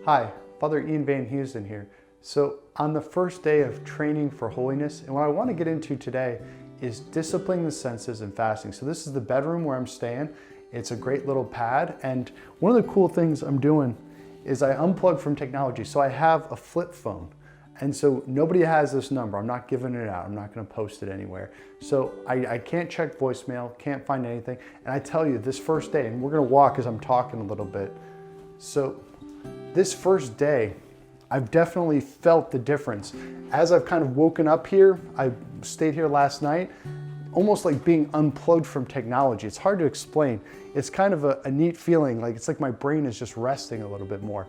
Hi, Father Ian Van Houston here. So on the first day of training for holiness, and what I want to get into today is disciplining the senses and fasting. So this is the bedroom where I'm staying. It's a great little pad, and one of the cool things I'm doing is I unplug from technology. So I have a flip phone, and so nobody has this number. I'm not giving it out. I'm not going to post it anywhere. So I can't check voicemail, can't find anything. And I tell you, this first day, and we're going to walk as I'm talking a little bit. So this first day, I've definitely felt the difference. As I've kind of woken up here, I stayed here last night, almost like being unplugged from technology. It's hard to explain. It's kind of a neat feeling, like it's like my brain is just resting a little bit more.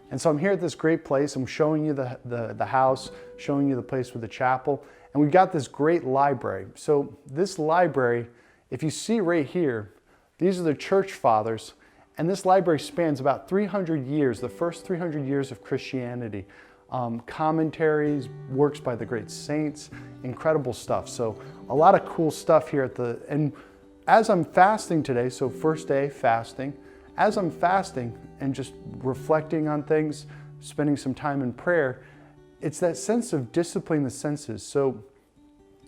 And so I'm here at this great place. I'm showing you the house, showing you the place with the chapel, and we've got this great library. So this library, if you see right here, these are the church fathers. And this library spans about 300 years, the first 300 years of Christianity. Commentaries, works by the great saints, incredible stuff. So a lot of cool stuff here and as I'm fasting today, so first day fasting, as I'm fasting and just reflecting on things, spending some time in prayer, it's that sense of disciplining the senses. So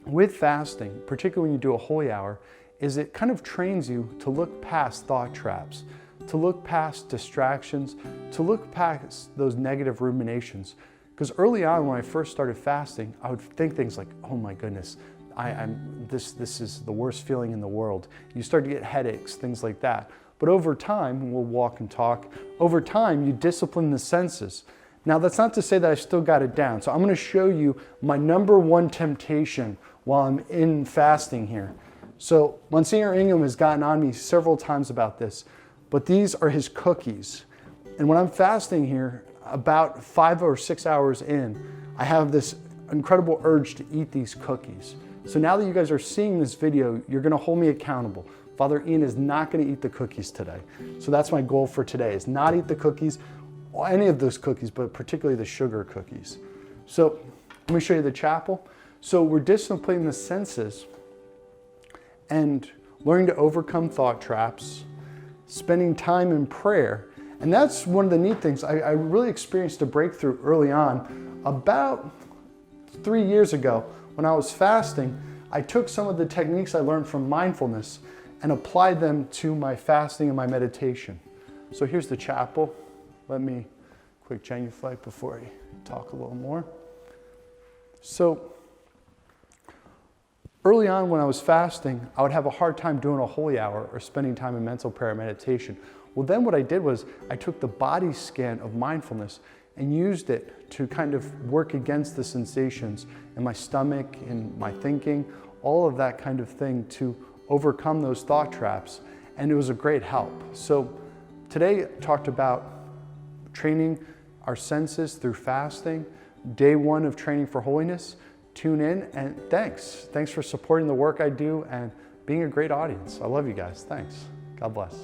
with fasting, particularly when you do a holy hour, is it kind of trains you to look past thought traps, to look past distractions, to look past those negative ruminations. Because early on when I first started fasting, I would think things like, oh my goodness, this is the worst feeling in the world. You start to get headaches, things like that. But over time, we'll walk and talk, over time you discipline the senses. Now that's not to say that I still got it down. So I'm going to show you my number one temptation while I'm in fasting here. So Monsignor Ingham has gotten on me several times about this. But these are his cookies. And when I'm fasting here, about 5 or 6 hours in, I have this incredible urge to eat these cookies. So now that you guys are seeing this video, you're gonna hold me accountable. Father Ian is not gonna eat the cookies today. So that's my goal for today, is not eat the cookies, any of those cookies, but particularly the sugar cookies. So let me show you the chapel. So we're disciplining the senses and learning to overcome thought traps, spending time in prayer. And that's one of the neat things. I really experienced a breakthrough early on. About 3 years ago, when I was fasting, I took some of the techniques I learned from mindfulness and applied them to my fasting and my meditation. So here's the chapel. Let me quick genuflect before I talk a little more. So early on when I was fasting, I would have a hard time doing a holy hour or spending time in mental prayer and meditation. Well, then what I did was I took the body scan of mindfulness and used it to kind of work against the sensations in my stomach, in my thinking, all of that kind of thing to overcome those thought traps. And it was a great help. So today I talked about training our senses through fasting, day one of training for holiness. Tune in, and thanks. Thanks for supporting the work I do and being a great audience. I love you guys. Thanks. God bless.